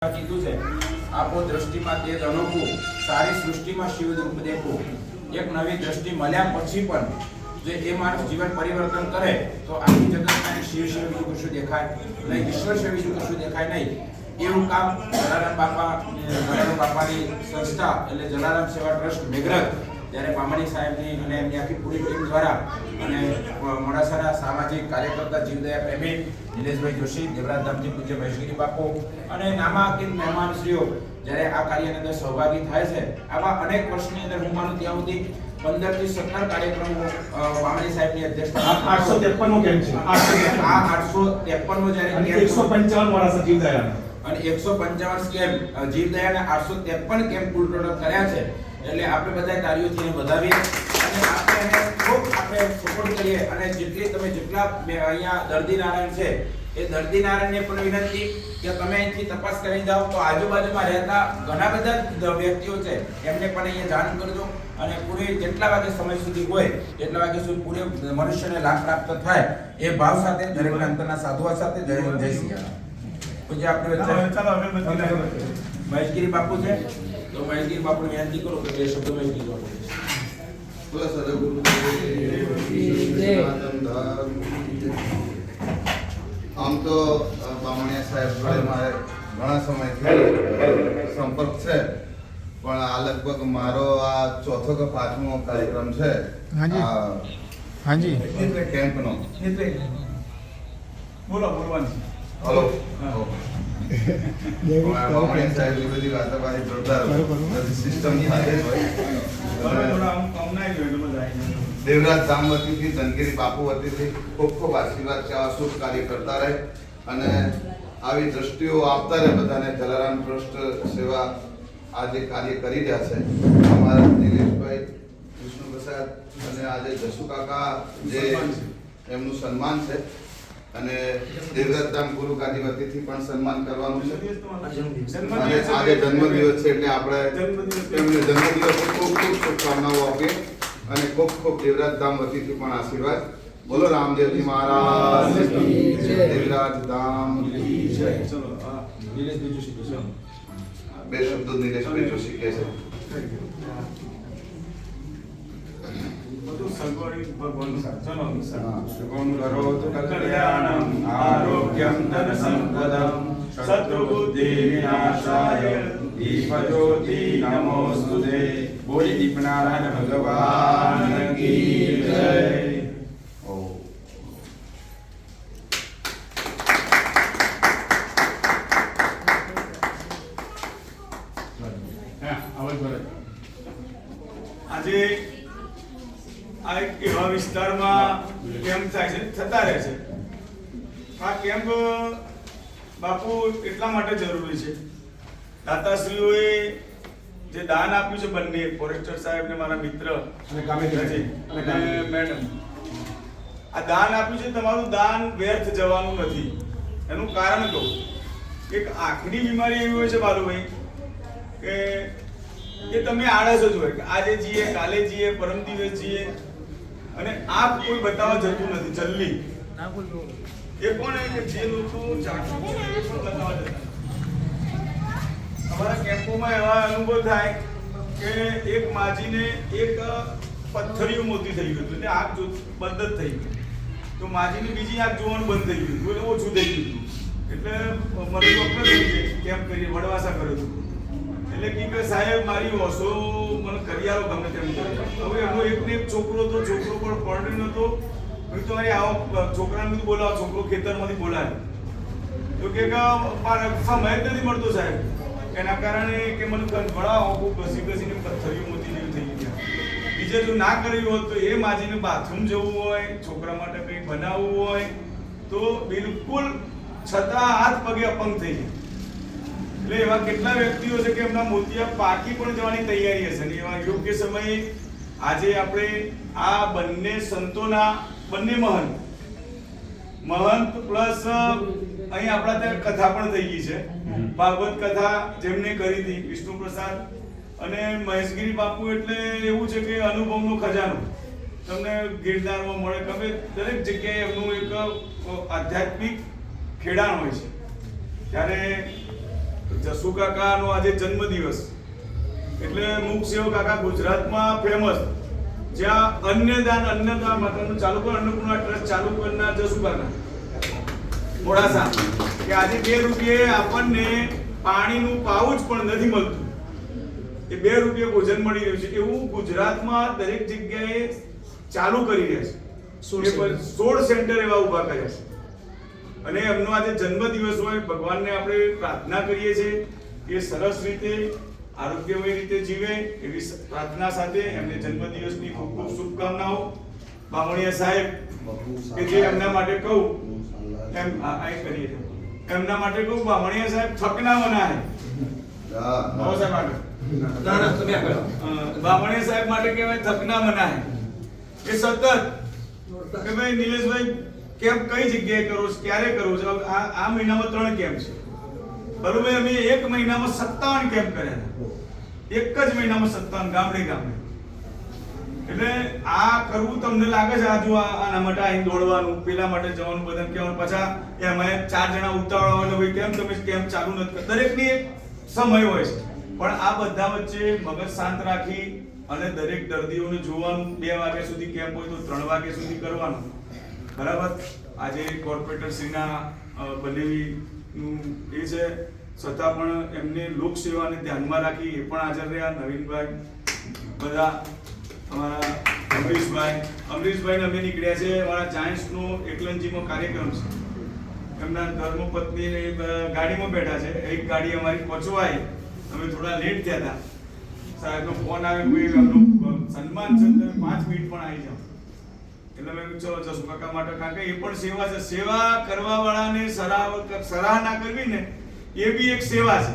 કીધું છે આપો દ્રષ્ટિમાં તેજ અનોખું સારી સૃષ્ટિમાં શિવ રૂપ દેખું। એક નવી દ્રષ્ટિ મળ્યા પછી પણ જો એ માણસ જીવન પરિવર્તન કરે તો આખી જગતમાં શિવ શિવ બીજું કશું દેખાય નહીં, ઈશ્વર શિવ બીજું કશું દેખાય નહીં। એવું કામ જલારામ બાપાની સંસ્થા એટલે જલારામ સેવા ટ્રસ્ટ મેઘરજ જ્યારે મામણી સાહેબની અને એમની આખી પૂરી ટીમ દ્વારા અને મોડાસાના સામાજિક કાર્યકર્તા જીવદયા પ્રેમી નિલેશભાઈ જોશી, દેવરાજ ધામજી પૂજ્ય મહેશગીરી બાપુ અને નામાંકિત મહેમાનશ્રીઓ જ્યારે આ કાર્યની અંદર સહભાગી થાય છે, આવા અનેક વર્ષની અંદર હું માનું ત્યાં સુધી 15 થી 17 કાર્યક્રમો મામણી સાહેબની અધ્યક્ષતામાં 853 કેમ્પ છે। આ 853 જ્યારે 155 મોડાસા જીવદયા અને 155 કેમ્પ જીવદયાના 853 કેમ્પ કુલ ટોટલ કર્યા છે। એટલે આપણે બધા તાળીઓથી વધાવીએ અને આપણે એને ખૂબ આપણે સપોર્ટ કરીએ અને જેટલા અહીંયા દર્દી નારાયણ છે એ દર્દી નારાયણને પણ વિનંતી કે તમે અહીંથી તપાસ કરી જાઓ તો આજુબાજુમાં રહેતા ઘણા બધા વ્યક્તિઓ છે એમને પણ અહીંયા જાણ કરજો અને પૂરી જેટલા વાગે સમય સુધી હોય એટલા વાગે સુધી પૂરે મનુષ્યને લાભ પ્રાપ્ત થાય એ ભાવ સાથે દરેક અંતરના સાધુઓ સાથે જય જય શ્રી રામ। પૂજ્ય આપણે મહેશગીરી બાપુ છે તો મહેશગીરી બાપુ વિનંતી કરું કે બે શબ્દો મહેશગીરી બાપુ આમ તો બામણિયા સાહેબ જોડે મારે ઘણા સમયથી સંપર્ક છે, પણ આ લગભગ મારો આ ચોથો કે પાંચમો કાર્યક્રમ છે કેમ્પનો। હલો બામણિયા સાહેબ એ બધી વાતો પાછી જોરદાર સિસ્ટમ સાથે દેવરાજ ધામ વતીથી ધનગીરી બાપુ વતીથી ખૂબ ખૂબ આશીર્વાદ છે। આવા શુભ કાર્ય કરતા રહે અને આવી દ્રષ્ટિઓ આપતા રહે બધાને। જલારામ ટ્રસ્ટ સેવા આ જે કાર્ય કરી રહ્યા છે અમારા નિલેશભાઈ, વિષ્ણુ પ્રસાદ અને આજે જસુ કાકા જે એમનું સન્માન છે અને દેવરાજ ધામ ગુરુ ગાદી વતીથી પણ સન્માન કરવાનું છે અને આજે જન્મદિવસ છે એટલે આપણે એમને જન્મદિવસ ખૂબ ખૂબ શુભકામનાઓ આપીએ અને ખૂબ ખૂબ દેવરાજ ધામ વતીથી પણ આશીર્વાદ। બોલો રામદેવજી મહારાજ દેવરાજ ધામ બે શબ્દો નિલેશભાઈ જોશી કહે છે। શુભમ કરોતુ કલ્યાણમ આરોગ્યમ ધન સંપદમ શત્રુબુદ્ધિ વિનાશાય દીપજ્યોતિ નમોસ્તુતે। બોલી દીપનારાયણ ભગવાન કી જય। આજે આ એક એવા વિસ્તારમાં કેમ્પ થાય છે, થતા રહે છે। આ કેમ્પ બાપુ એટલા માટે જરૂરી છે, દાતાશ્રીઓએ જે દાન આપ્યું છે બંને ફોરેસ્ટર સાહેબ ને મારા મિત્ર અને મેડમ આ દાન આપ્યું છે, તમારું દાન વ્યર્થ જવાનું નથી। એનું કારણ કહું, એક આંખની બીમારી એવી હોય છે બાલુભાઈ કે એ તમે આળસ જ હોય કે આજે જઈએ કાલે જઈએ પરમ દિવસ જઈએ અને આંખ કોઈ બતાવવા જતું નથી। જલ્દી એ કોણ કે જે લોકો જાગૃત છે એ પણ બતાવવા જતા। અમારા કેમ્પોમાં એવા અનુભવ થાય કે એક માજીને એક પથ્થરિયું મોતી થઈ ગયું એટલે આંખ બંધ જ થઈ ગઈ, તો માજીને બીજી આંખ જોવાનું બંધ થઈ ગયું એટલે ઓછું થઈ ગયું। એટલે મને ડોક્ટર કેમ્પ કરીએ વડવાસા કર્યો હતો એટલે કે સાહેબ મારી ઓછો મને કરી આવો ગમે તેમ કરે। હવે એનો એકને એક છોકરો તો છોકરો પણ પરણ્યો નતો, મેં તો મારી આવો છોકરાને બધું બોલાવો, છોકરો ખેતરમાંથી બોલાય તો કે સમય જ નથી મળતો સાહેબ, એના કારણે કે મને ઘણા ઘસી ઘસીને પથ્થરિયું મોતી જેવી થઈ ગયા। બીજે જો ના કર્યું હોત તો એ માજીને બાથરૂમ જવું હોય, છોકરા માટે કંઈ બનાવવું હોય તો બિલકુલ છતાં હાથ પગે અપંગ થઈ જાય। એટલે એવા કેટલા વ્યક્તિઓ છે કે એમના મોતિયા પાકી પણ જવાની તૈયારી હશે ને એવા યોગ્ય સમયે આજે આપણે આ બંને સંતોના બંને મહંત પ્લસ અહીં આપણા ત્યાં કથા પણ થઈ ગઈ છે, ભાગવત કથા જેમને કરી હતી વિષ્ણુ પ્રસાદ અને મહેશગીરી બાપુ। એટલે એવું છે કે અનુભવનો ખજાનો તમને ગિરનારમાં મળે, ગમે દરેક જગ્યાએ એમનું એક આધ્યાત્મિક ખેડાણ હોય છે। ત્યારે જસુ કાકાનો આજે જન્મદિવસ એટલે મુખ સેવક કાકા ગુજરાતમાં ફેમસ, જ્યાં અન્નદાન માતાનું ચાલુ કર અન્નપૂર્ણા ટ્રસ્ટ ચાલુ કરનાર જસુ કાકા મોડાસા, કે આજે 2 રૂપિયે આપણને પાણીનું પાઉચ પણ નથી મળતું, એ 2 રૂપિયે ભોજન મળી રહ્યું છે. એવું ગુજરાતમાં દરેક જગ્યાએ ચાલુ કરી રહ્યા છે. 16 સેન્ટર એવા ઊભા કર્યા છે. અને એમનો આજે જન્મદિવસ હોય, ભગવાનને આપણે પ્રાર્થના કરીએ છીએ કે સરસ રીતે આરોગ્યમય રીતે જીવે એવી પ્રાર્થના સાથે એમને જન્મદિવસની ખૂબ ખૂબ શુભકામનાઓ. બામણીયા સાહેબ કે જે એમના માટે કહું એમ આ કરીએ એમના માટે કહું, બામણીયા સાહેબ થકના મનાય. બાબા સાહેબ માટે બામણીયા સાહેબ માટે કહેવાય થકના મનાય. એ સતત કે ભાઈ નિલેશભાઈ કેમ્પ કઈ જગ્યાએ કરો છો, ક્યારે કરો છો? આ મહિનામાં 3 કેમ્પ છે, બરોબર. અમે 1 મહિનામાં 57 કેમ્પ કર્યા, એક જ મહિનામાં 57 ગામડે. એટલે આ કરવું તમને લાગે છે આજુ આના માટે અહીં દોડવાનું, પેલા માટે જવાનું, બધાને કહેવાનું, પાછા એમાં 4 જણા ઉતાવળા હોય ભાઈ કેમ તમે કેમ્પ ચાલુ નથી કરતા. દરેકની એક સમય હોય છે, પણ આ બધા વચ્ચે મગજ શાંત રાખી અને દરેક દર્દીઓને જોવાનું. 2 વાગ્યા સુધી કેમ્પ હોય તો 3 વાગ્યા સુધી કરવાનું, બરાબર. આજે કોર્પોરેટર શ્રીના બનેવીનું એ છે, છતાં પણ એમને લોકસેવાને ધ્યાનમાં રાખી એ પણ હાજર રહ્યા. નવીનભાઈ, બધા અમારા અમરીશભાઈ અમે નીકળ્યા છે. અમારા જાયન્ટ્સનો એકલનજીમાં કાર્યક્રમ છે, એમના ધર્મપત્ની ગાડીમાં બેઠા છે. એક ગાડી અમારી પહોંચવાય, અમે થોડા લેટ થયા હતા, સાહેબનો ફોન આવ્યો, એમનું સન્માન છે, 5 મિનિટ પણ આવી જાઓ. એટલે મેં ચલો જસુ કાકા માટે, કારણ કે એ પણ સેવા છે. સેવા કરવા વાળાને સરાહના કરવી ને એ બી એક સેવા છે.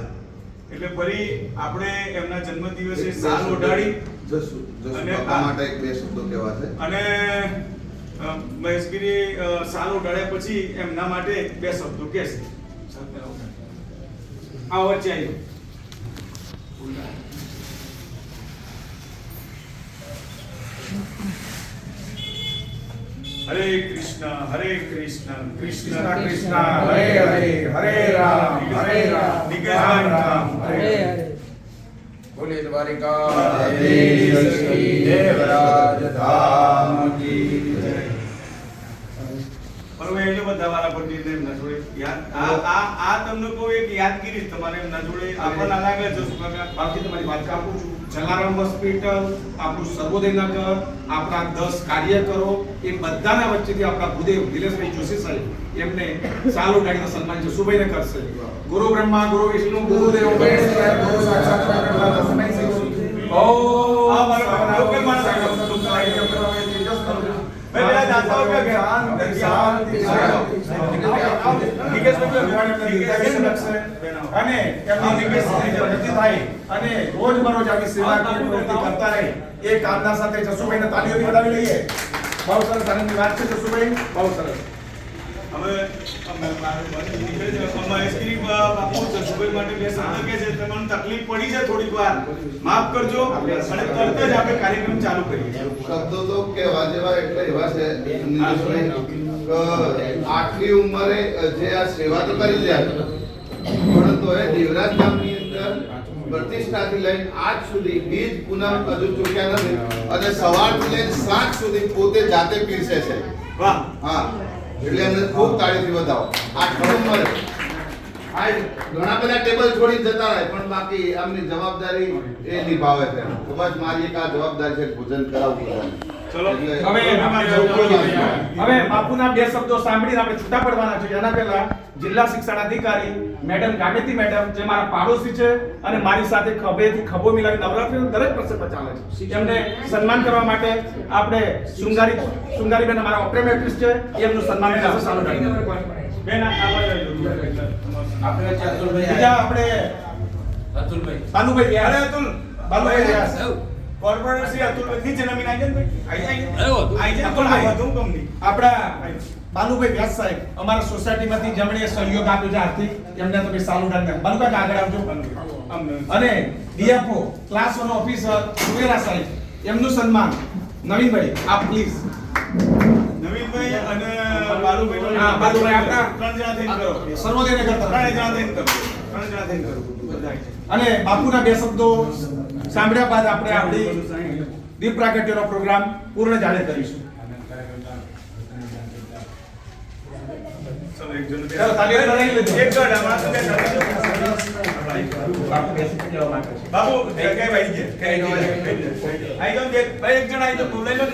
એટલે ફરી આપણે એમના જન્મદિવસે સાલ ઓઢાડી જસુ કાકા માટે એક 2 શબ્દો કહેવા છે. અને મહેશગીરી સાલ ઓઢાડ્યા પછી એમના માટે 2 શબ્દો કહેશે. આવો વચ્ચે આવી હરે કૃષ્ણ કૃષ્ણ કૃષ્ણ હરે હરે, હરે રામ રામ રામ હરે હરે. બોલે દ્વારિકાધીશ શ્રી દેવરાજ ધામ કી જય. બરોબર, એટલે બધા વાળા પરથી એમના જોડે યાદ આ તમને કહું એક યાદગીરી તમારે એમના જોડે આપણને લાગે જસુ કાકા. બાકી તમારી વાત કાપું છું. જલારામ હોસ્પિટલ, આપણું સર્વોદય નગર, આપણા 10 કાર્યકરો, એ બધાના વચ્ચેથી આપણા ભૂદેવ નિલેશભાઈ જોશી સાહેબ એમને સાલ ઉડાડીને સન્માન જસુભાઈને કરશે. ગુરુ બ્રહ્મા ગુરુ વિષ્ણુ ગુરુદેવ મહેશ્વર ગુરુ સાક્ષાત પરબ્રહ્મ તસ્મૈ શ્રી ગુરુ. આ મારો લોકલ માણસ આવ્યો. ભાઈ પેલા દાતાઓ કે અને એમની નિકેશની પ્રગતિ થાય અને રોજબરોજ આવી સેવાકીય પ્રવૃત્તિ કરતા રહે એ કામના સાથે જસુભાઈને તાળીઓથી વધાવી લઈએ. બહુ સરસ આનંદની વાત છે જસુભાઈ, બહુ સરસ. હવે મહેશગીરી બાપુ જસુભાઈ માટે 2 શબ્દ કહે છે. તમને તકલીફ પડી છે થોડીક વાર, માફ કરજો, અને તરત જ આપણે કાર્યક્રમ ચાલુ કરીએ. શબ્દો તો કહેવા જેવા એટલે એવા છે નિલેશભાઈ, આટલી ઉંમરે જે આ સેવા તો કરી રહ્યા છે, પરંતુ એ દેવરાજ ગામની અંદર પ્રતિષ્ઠાથી લઈને આજ સુધી બીજ પૂનમ હજુ ચૂક્યા નથી, અને સવારથી લઈને સાંજ સુધી પોતે જાતે પીરસે છે. વાહ. હા, એટલે એમને ખૂબ તાળીથી વધાવો. આટલી ઉંમરે આ ઘણા બધા ટેબલ છોડી જતા રહે, પણ બાકી આમની જવાબદારી એ નિભાવે છે. ખૂબ જ મારી એક આ જવાબદારી છે, ભોજન કરાવવું બધાને. ચલો હવે બાપુના 2 શબ્દો સાંભળીને આપણે છૂટા પડવાના છે. એના પહેલા જિલ્લા શિક્ષણાધિકારી મેડમ ગામેતી મેડમ, જે મારા પાડોશી છે અને મારી સાથે ખભેથી ખભો મિલાવી નવરાત્રીનો દરેક પ્રસંગ ચાલે છે, એમને સન્માન કરવા માટે આપણે શૃંગારીબેન અમારા ઓપ્ટોમેટ્રિસ્ટ છે, એમનું સન્માન કરશે. સારું બેન આપણે અતુલભાઈ બીજા આપણે અતુલભાઈ બાલુભાઈ અરે અતુલ, બાલુભાઈ વ્યાસ. કોર્પોરેટર શ્રી અતુલભાઈ નીચે નમીને આવી જાય ને ભાઈ, આવી જાય અતુલભાઈ. વધુ કંપની આપણા બાલુભાઈ વ્યાસ સાહેબ અમારા સોસાયટીમાંથી જેમણે સહયોગ આપ્યો છે આર્થિક, એમને તમે સાલું ડાલ. બાલુભાઈ આગળ આવજો. અને ડીએફઓ ક્લાસ 1 ઓફિસર સુવેરા સાહેબ, એમનું સન્માન નવીનભાઈ આપ પ્લીઝ. નવીનભાઈ અને બાલુભાઈ, હા, બાલુભાઈ આપણા 3 જણા થઈને કરો. સર્વોદય નગર તરફ. 3 જણા થઈને કરો. ત્રણ જણા થઈને કરવું બધા અને બાપુના બે શબ્દો સાંભળ્યા બાદ આપણે આપણી દીપ પ્રાગટ્યનો પ્રોગ્રામ પૂર્ણ જાહેર કરીશું. ચલો એક જણ ચાલો, તાલીઓ બજાવી લેજો. એક જણ આમાં તો બે જણ. બાપુ બેસી જવા માંગે છે. બાબુ કઈ ભાઈ ગયા આઈ જાઓ, ભાઈ એક જણ આઈ જાઓ, બોલાઈ લો.